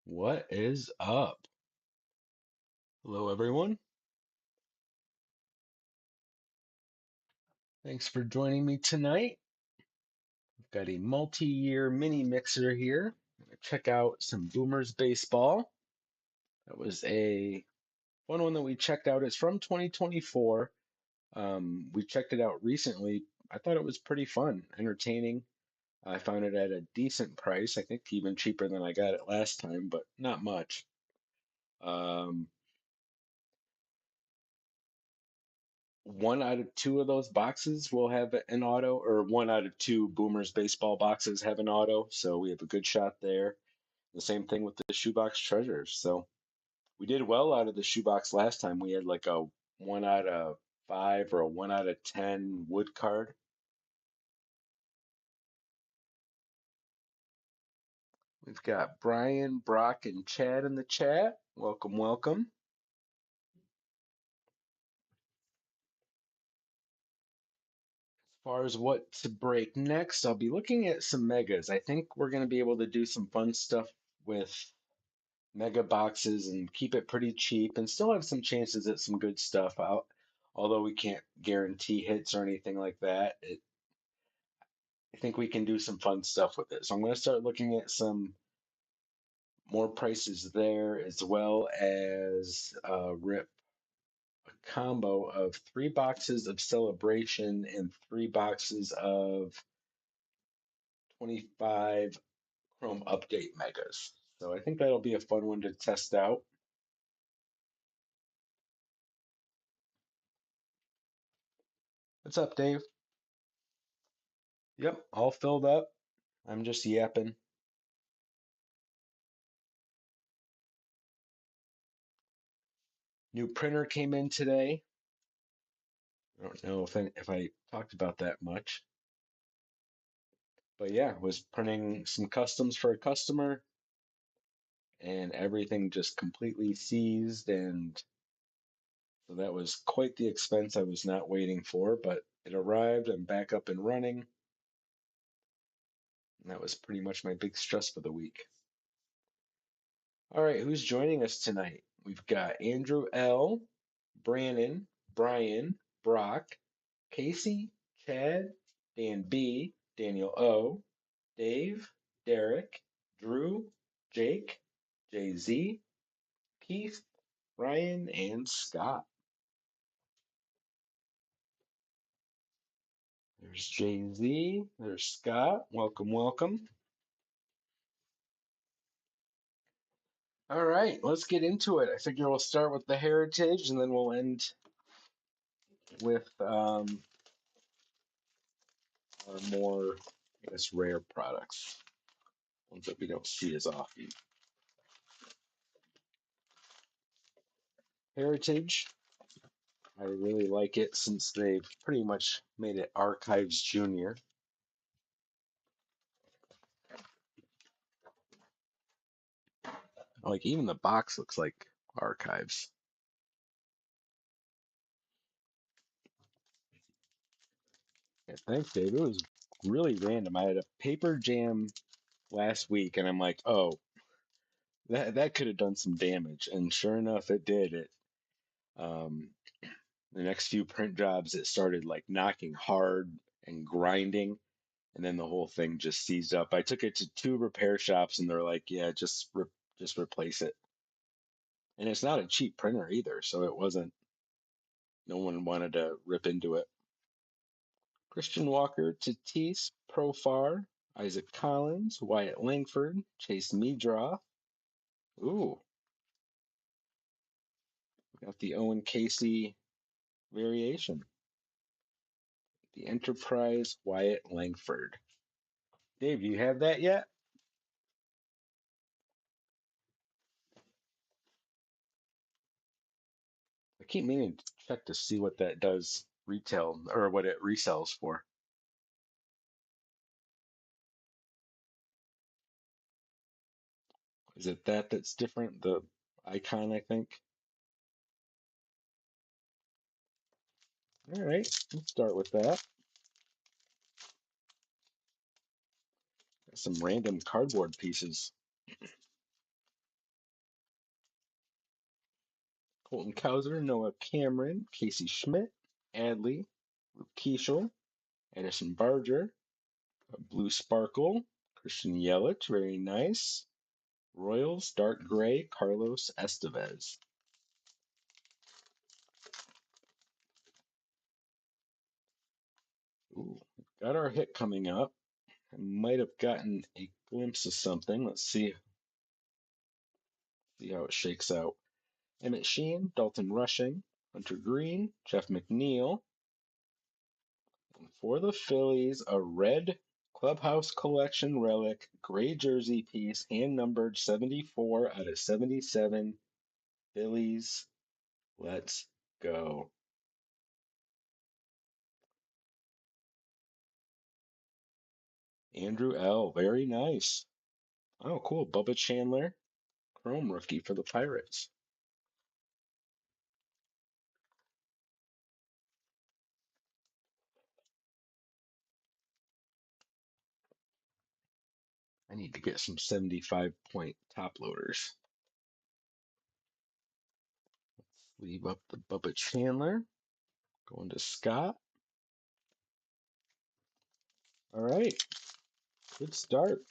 What is up? Hello, everyone. Thanks for joining me tonight. I've got a multi-year mini mixer here. Check out some Boomers baseball. That was a fun one that we checked out. It's from 2024. We checked it out recently. I thought it was pretty fun, entertaining. I found it at a decent price. I think even cheaper than I got it last time, but not much. Um, one out of two of those boxes will have an auto, or one out of two Boomers baseball boxes have an auto. So we have a good shot there. The same thing with the shoebox treasures. So we did well out of the shoebox last time. We had like a one out of five or a one out of 10 wood card. We've got Brian, Brock, and Chad in the chat. Welcome, welcome. As far as what to break next, I'll be looking at some megas. I think we're going to be able to do some fun stuff with mega boxes and keep it pretty cheap and still have some chances at some good stuff out. Although we can't guarantee hits or anything like that, I think we can do some fun stuff with it. So I'm going to start looking at some more prices there as well as rip a combo of 3 boxes of Celebration and 3 boxes of 25 Chrome Update Megas. So I think that'll be a fun one to test out. What's up, Dave? Yep, all filled up. I'm just yapping. New printer came in today. I don't know if I talked about that much, but yeah, was printing some customs for a customer, and everything just completely seized, and so that was quite the expense I was not waiting for, but it arrived. I'm back up and running, and that was pretty much my big stress for the week. All right, who's joining us tonight? We've got Andrew L, Brandon, Brian, Brock, Casey, Chad, Dan B, Daniel O, Dave, Derek, Drew, Jake, JZ, Keith, Ryan, and Scott. There's JZ, there's Scott. Welcome, welcome. All right, let's get into it. I figure we'll start with the heritage and then we'll end with our more, I guess, rare products, ones that we don't see as often. Heritage, I really like it since they've pretty much made it Archives Junior. Like even the box looks like Archives. Yeah, thanks, Dave. It was really random. I had a paper jam last week, and I'm like, oh, that could have done some damage, and sure enough, it did. It um, the next few print jobs, it started like knocking hard and grinding, and then the whole thing just seized up. I took it to 2 repair shops, and they're like, yeah, just replace it. And it's not a cheap printer either, so it wasn't. No one wanted to rip into it. Christian Walker, Tatis, Profar, Isaac Collins, Wyatt Langford, Chase Medraw. Ooh, we got the Owen Casey variation. The Enterprise Wyatt Langford. Dave, do you have that yet? I keep meaning to check to see what that does retail or what it resells for. Is it that's different? The icon, I think. All right, let's start with that. Some random cardboard pieces. Colton Cowser, Noah Cameron, Casey Schmidt, Adley, Luke Keeschel, Addison Barger, Blue Sparkle, Christian Yelich, very nice. Royals, dark gray, Carlos Estevez. Ooh, got our hit coming up. I might have gotten a glimpse of something. Let's see how it shakes out. Emmett Sheehan, Dalton Rushing, Hunter Green, Jeff McNeil. And for the Phillies, a red Clubhouse Collection relic, gray jersey piece, hand numbered 74 out of 77. Phillies, let's go. Andrew L., very nice. Oh, cool. Bubba Chandler, Chrome rookie for the Pirates. I need to get some 75-point top loaders. Leave up the Bubba Chandler. Going to Scott. All right. Good start.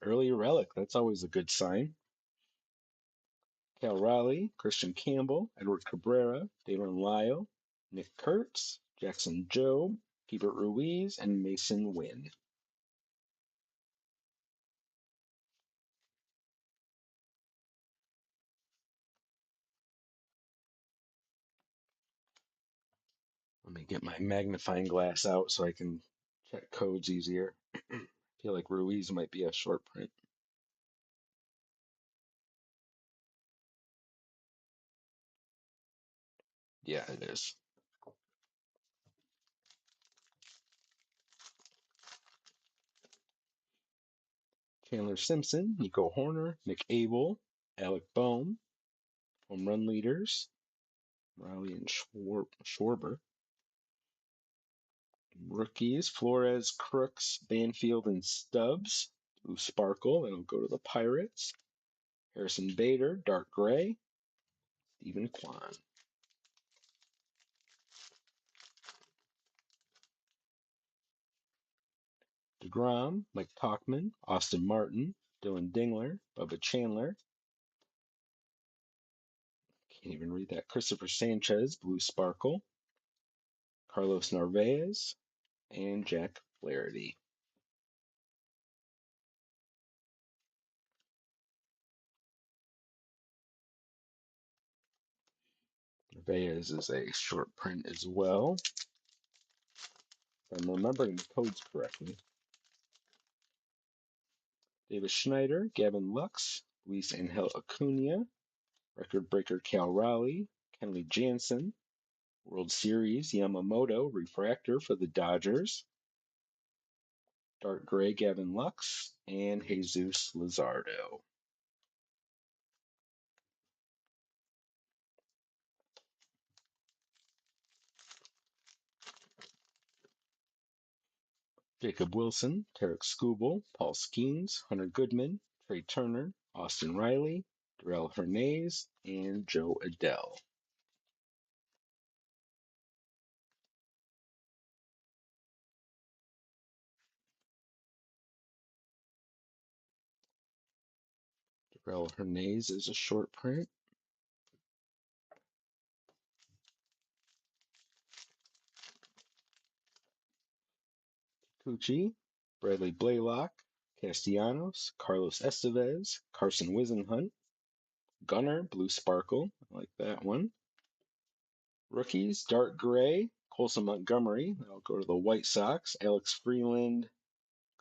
Early relic. That's always a good sign. Cal Raleigh, Christian Campbell, Edward Cabrera, Dalen Lyle, Nick Kurtz, Jackson Jobe, Hebert Ruiz, and Mason Wynn. Let me get my magnifying glass out so I can check codes easier. I feel like Ruiz might be a short print. Yeah, it is. Chandler Simpson, Nico Horner, Nick Abel, Alec Bohm. Home run leaders, Riley and Schwarber. Rookies, Flores, Crooks, Banfield, and Stubbs. Blue Sparkle, that'll go to the Pirates. Harrison Bader, dark gray. Stephen Kwan. DeGrom, Mike Talkman, Austin Martin, Dylan Dingler, Bubba Chandler. Can't even read that. Christopher Sanchez, Blue Sparkle. Carlos Narvaez, and Jack Flaherty. Narvaez is a short print as well. If I'm remembering the codes correctly. Davis Schneider, Gavin Lux, Luis Angel Acuna, record breaker Cal Raleigh, Kenley Jansen, World Series Yamamoto refractor for the Dodgers, dark gray Gavin Lux, and Jesus Luzardo. Jacob Wilson, Tarek Skubal, Paul Skeens, Hunter Goodman, Trey Turner, Austin Riley, Darrell Hernandez, and Joe Adele. Darrell Hernandez is a short print. Kikuchi, Bradley Blaylock, Castellanos, Carlos Estevez, Carson Wisenhunt, Gunner, Blue Sparkle, I like that one. Rookies, dark gray, Colson Montgomery, that'll go to the White Sox, Alex Freeland,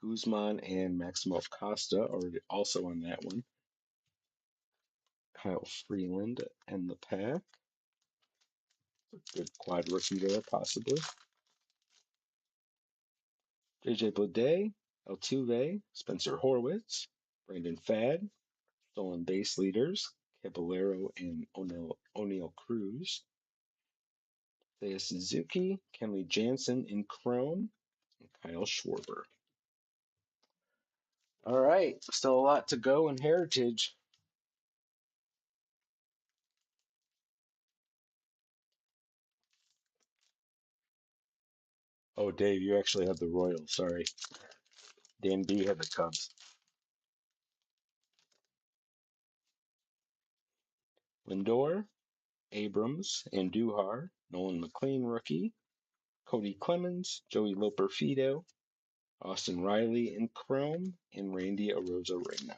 Guzman, and Maximo Costa, already also on that one. Kyle Freeland and the pack. Good quad rookie there, possibly. JJ Bleday, Altuve, Spencer Horwitz, Brandon Fadd, stolen base leaders, Caballero and O'Neill Cruz, Seiya Suzuki, Kenley Jansen in Chrome, and Kyle Schwarber. All right, still a lot to go in Heritage. Oh, Dave, you actually have the Royals. Sorry. Dan B had the Cubs. Lindor, Abrams, Andujar, Nolan McLean rookie, Cody Clemens, Joey Loper Fido, Austin Riley in Chrome, and Randy Arozarena.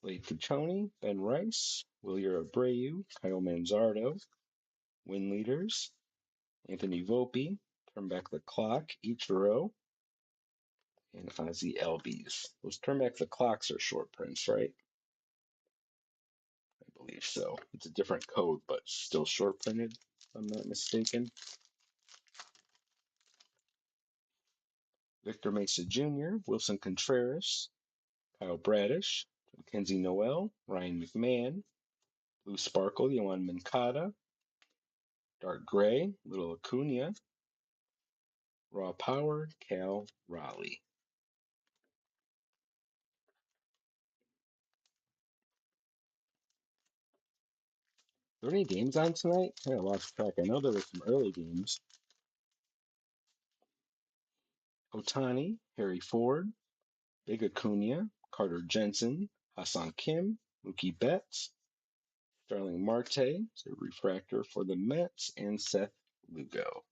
Slade Ficcioni, Ben Rice, Wilyer Abreu, Kyle Manzardo, win leaders, Anthony Volpe, turn back the clock, Ichiro, and Ozzy Albies. Those turn back the clocks are short prints, right? I believe so. It's a different code, but still short printed, if I'm not mistaken. Victor Mesa Jr., Wilson Contreras, Kyle Bradish, Mackenzie Noel, Ryan McMahon, Blue Sparkle, Yohan Moncada, Dark Gray, Little Acuna, Raw Power, Cal Raleigh. Are there any games on tonight? I lost track. I know there were some early games. Otani, Harry Ford, Big Acuna, Carter Jensen, Hassan Kim, Mookie Betts, Starling Marte, it's a refractor for the Mets, and Seth Lugo.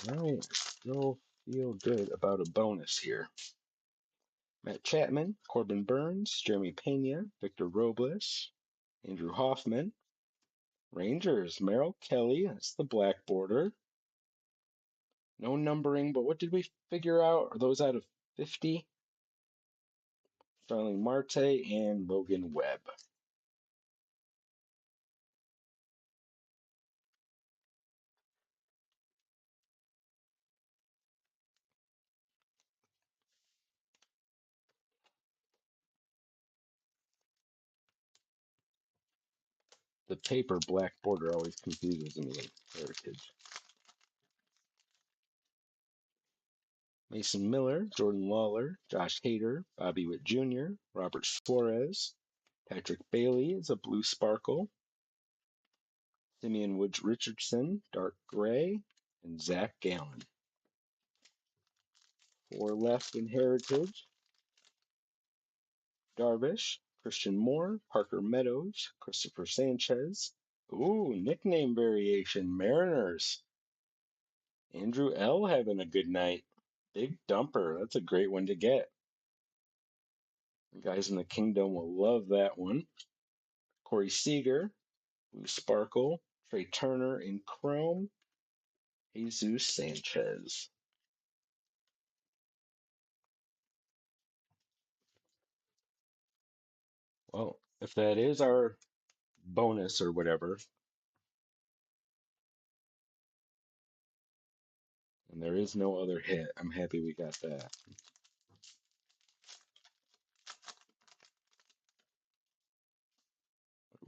I still feel good about a bonus here. Matt Chapman, Corbin Burns, Jeremy Pena, Victor Robles, Andrew Hoffman. Rangers, Merrill Kelly, that's the black border. No numbering, but what did we figure out? Are those out of 50? Starling Marte and Logan Webb. The paper black border always confuses me in Heritage. Mason Miller, Jordan Lawler, Josh Hader, Bobby Witt Jr., Robert Suarez, Patrick Bailey is a blue sparkle, Simeon Woods Richardson, dark gray, and Zach Gallen. 4 left in Heritage. Darvish, Christian Moore, Parker Meadows, Christopher Sanchez. Ooh, nickname variation, Mariners. Andrew L. having a good night. Big dumper. That's a great one to get. The guys in the kingdom will love that one. Corey Seager, Blue Sparkle, Trey Turner in Chrome, Jesus Sanchez. Well, if that is our bonus or whatever, and there is no other hit, I'm happy we got that.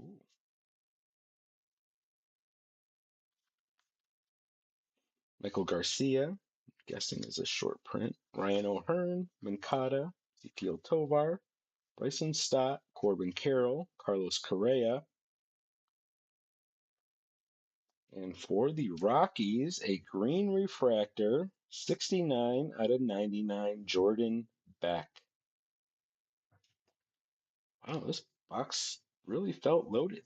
Ooh. Michael Garcia, guessing is a short print. Ryan O'Hearn, Mancada, Ezekiel Tovar, Bryson Stott, Corbin Carroll, Carlos Correa. And for the Rockies, a green refractor, 69 out of 99, Jordan Beck. Wow, this box really felt loaded.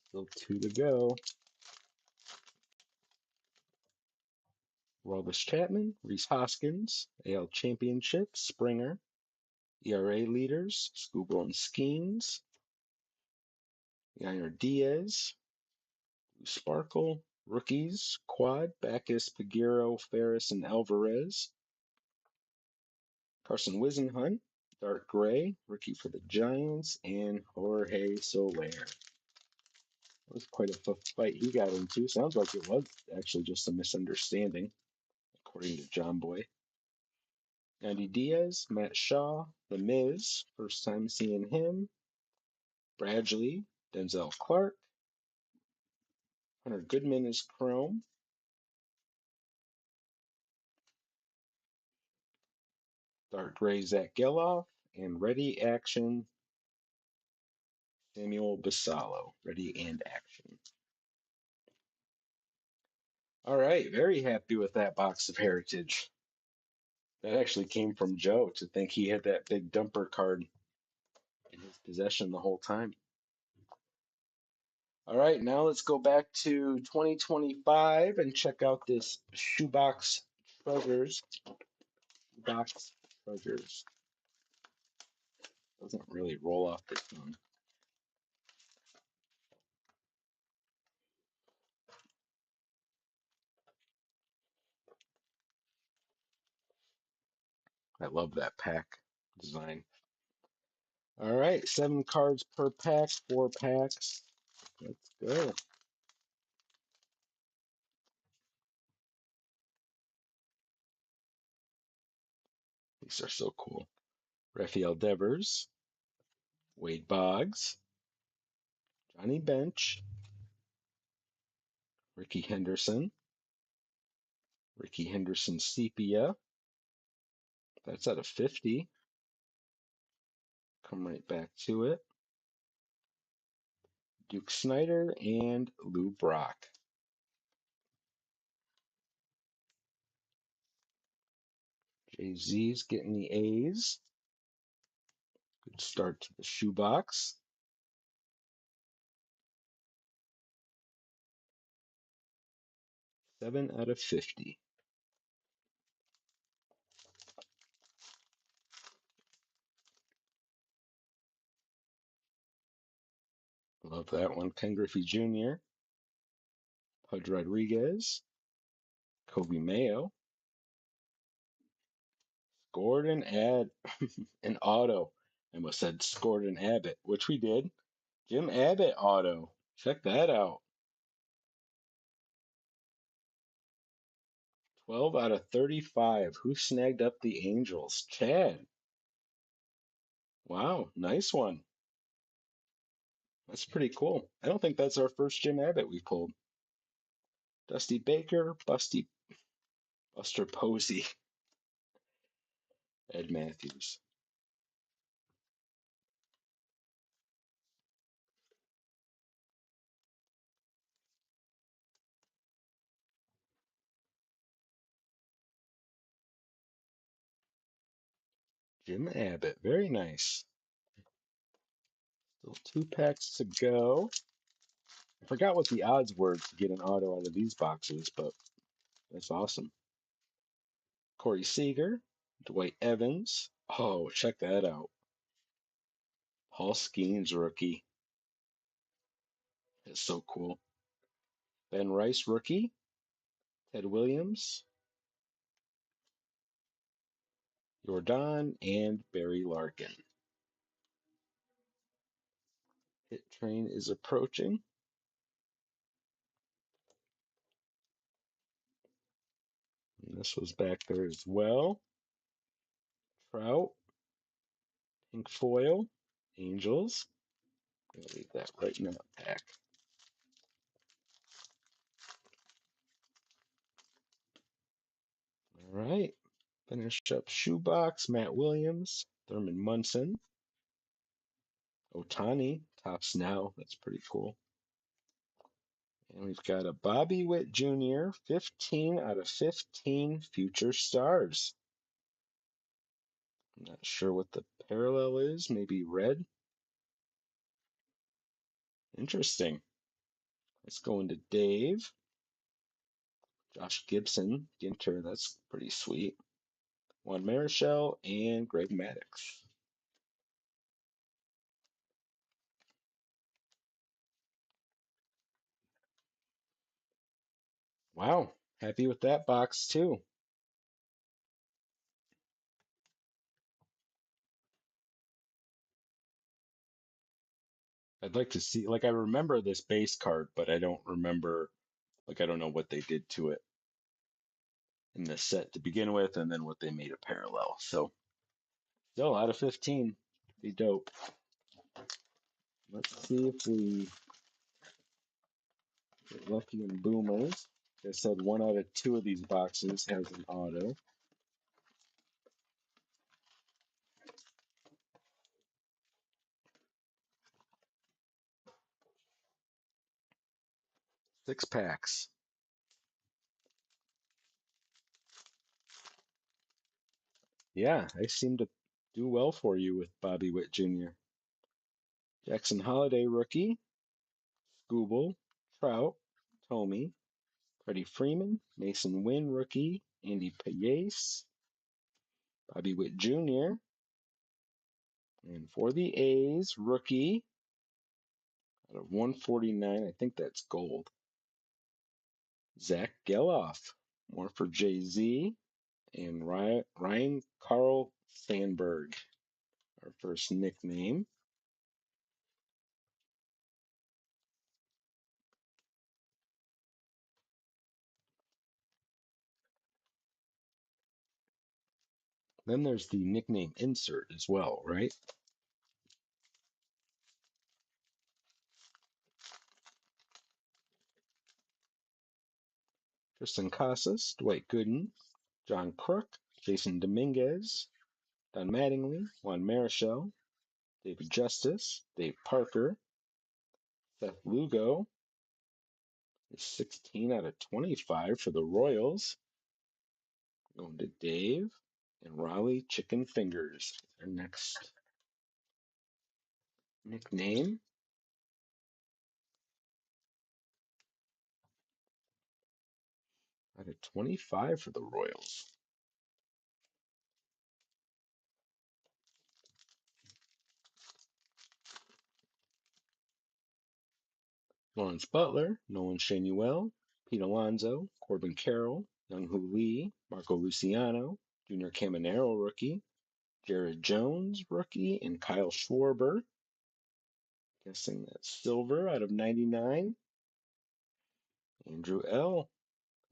Still 2 to go. Robles Chapman, Reese Hoskins, AL Championship, Springer, ERA leaders, Scoogle and Skeens, Yainer Diaz, Blue Sparkle, rookies, Quad, Backus, Pagiro, Ferris, and Alvarez, Carson Whisenhunt, Dark Gray, rookie for the Giants, and Jorge Soler. was quite a fight he got into. Sounds like it was actually just a misunderstanding, according to John Boy. Andy Diaz, Matt Shaw, The Miz, first time seeing him. Bradley, Denzel Clark. Hunter Goodman is Chrome. Dark Gray, Zach Geloff. And Ready Action, Samuel Basallo. Ready and Action. All right, very happy with that box of Heritage. That actually came from Joe to think he had that big dumper card in his possession the whole time. All right, now let's go back to 2025 and check out this Shoebox Treasures. Box Treasures. Doesn't really roll off the tongue. I love that pack design. All right, 7 cards per pack, 4 packs. Let's go. These are so cool. Rafael Devers, Wade Boggs, Johnny Bench, Ricky Henderson Sepia. That's out of 50. Come right back to it. Duke Snyder and Lou Brock. Jay-Z's getting the A's. Good start to the shoebox. Seven out of 50. Love that one. Ken Griffey Jr., Pudge Rodriguez, Kobe Mayo, Gordon an auto. I almost said scored an Abbott, which we did. Jim Abbott auto. Check that out. 12 out of 35. Who snagged up the Angels? Chad. Wow, nice one. That's pretty cool. I don't think that's our first Jim Abbott we pulled. Dusty Baker, Buster Posey, Ed Matthews. Jim Abbott, very nice. Still 2 packs to go. I forgot what the odds were to get an auto out of these boxes, but that's awesome. Corey Seager, Dwight Evans. Oh, check that out. Paul Skeens rookie. That's so cool. Ben Rice rookie. Ted Williams. Jordan and Barry Larkin. Hit train is approaching. And this was back there as well. Trout, pink foil, Angels. I'm gonna leave that right in that pack. All right. Finish up shoebox. Matt Williams, Thurman Munson, Otani, tops now. That's pretty cool. And we've got a Bobby Witt Jr., 15 out of 15 future stars. I'm not sure what the parallel is. Maybe red. Interesting. Let's go into Dave. Josh Gibson, Ginter, that's pretty sweet. Juan Marichal and Greg Maddux. Wow, happy with that box too. I'd like to see, like, I remember this base card, but I don't remember, like, I don't know what they did to it in the set to begin with, and then what they made a parallel. So, still out of 15. Be dope. Let's see if we get lucky in boomers. Like I said, 1 out of 2 of these boxes has an auto. Six packs. Yeah, I seem to do well for you with Bobby Witt Jr. Jackson Holiday rookie, Scooble, Trout, Tomey, Freddie Freeman, Mason Wynn rookie, Andy Pace, Bobby Witt Jr., and for the A's, rookie out of 149, I think that's gold, Zach Geloff. More for Jay-Z, and Ryan Carl Sandberg, our first nickname. Then there's the nickname insert as well, right? Tristan Casas, Dwight Gooden, John Crook, Jason Dominguez, Don Mattingly, Juan Marichal, David Justice, Dave Parker, Seth Lugo is 16 out of 25 for the Royals. Going to Dave and Raleigh Chicken Fingers, their next nickname. Out of 25 for the Royals. Lawrence Butler, Nolan Shanuel, Pete Alonso, Corbin Carroll, Young-Hoo Lee, Marco Luciano, Junior Caminero rookie, Jared Jones rookie, and Kyle Schwarber. Guessing that's silver out of 99. Andrew L.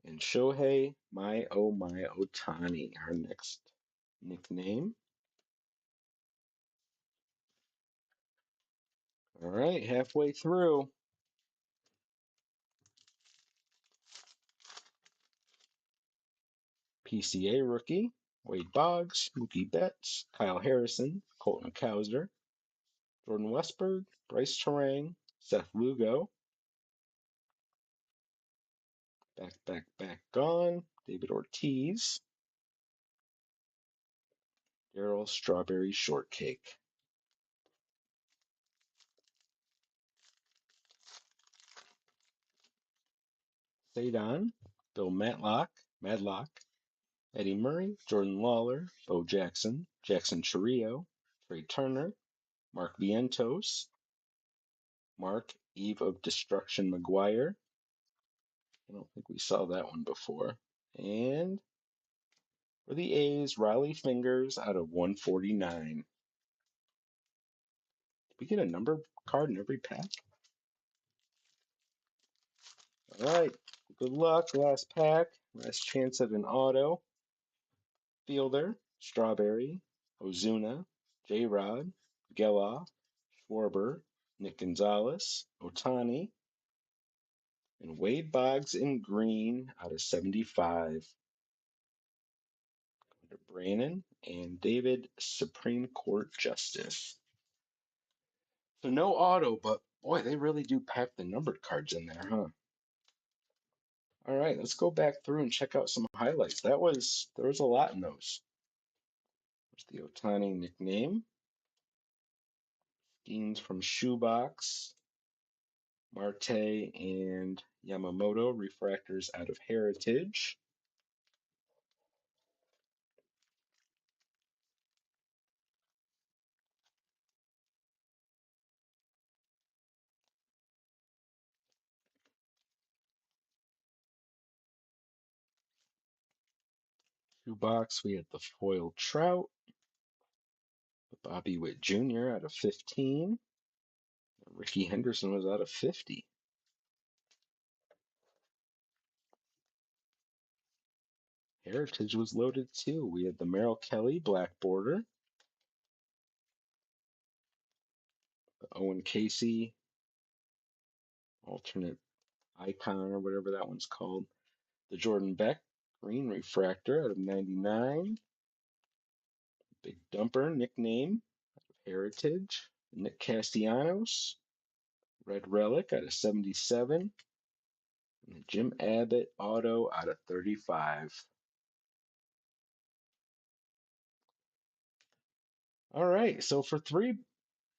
and Shohei My Otani, our next nickname. All right, halfway through. PCA rookie, Wade Boggs, Mookie Betts, Kyle Harrison, Colton Cowser, Jordan Westberg, Bryce Terang, Seth Lugo, back gone, David Ortiz, Daryl Strawberry Shortcake. Sadon, Bill Madlock, Eddie Murray, Jordan Lawler, Bo Jackson, Jackson Chourio, Trey Turner, Mark Vientos, Mark Eve of Destruction McGuire. I don't think we saw that one before. And for the A's, Riley Fingers out of 149. Did we get a number card in every pack? All right. Good luck. Last pack. Last chance at an auto. Fielder, Strawberry, Ozuna, J-Rod, Geloff, Schwarber, Nick Gonzalez, Otani, and Wade Boggs in green out of 75. To Brannon and David, Supreme Court Justice. So no auto, but boy, they really do pack the numbered cards in there, huh? All right, let's go back through and check out some highlights. There was a lot in those. There's the Otani nickname. Skeens from Shoebox. Marte and Yamamoto refractors out of Heritage. Shoebox, we had the foil Trout. The Bobby Witt Jr. out of 15. Ricky Henderson was out of 50. Heritage was loaded too. We had the Merrill Kelly black border, the Owen Casey alternate icon or whatever that one's called, the Jordan Beck green refractor out of 99, Big Dumper nickname, Heritage, Nick Castellanos, Red Relic out of 77, and the Jim Abbott auto out of 35. All right, so for three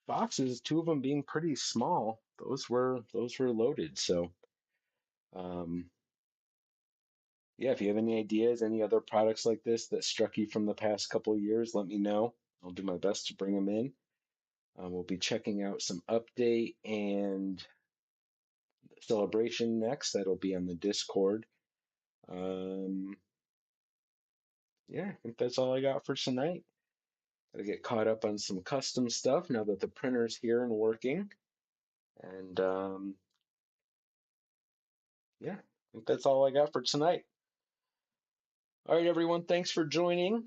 boxes, two of them being pretty small, those were loaded. So um, yeah, if you have any ideas, any other products like this that struck you from the past couple of years, let me know. I'll do my best to bring them in. We'll be checking out some update and celebration next. That'll be on the Discord. Um, yeah, I think that's all I got for tonight. Gotta get caught up on some custom stuff now that the printer's here and working. And yeah, I think that's all I got for tonight. All right, everyone, thanks for joining.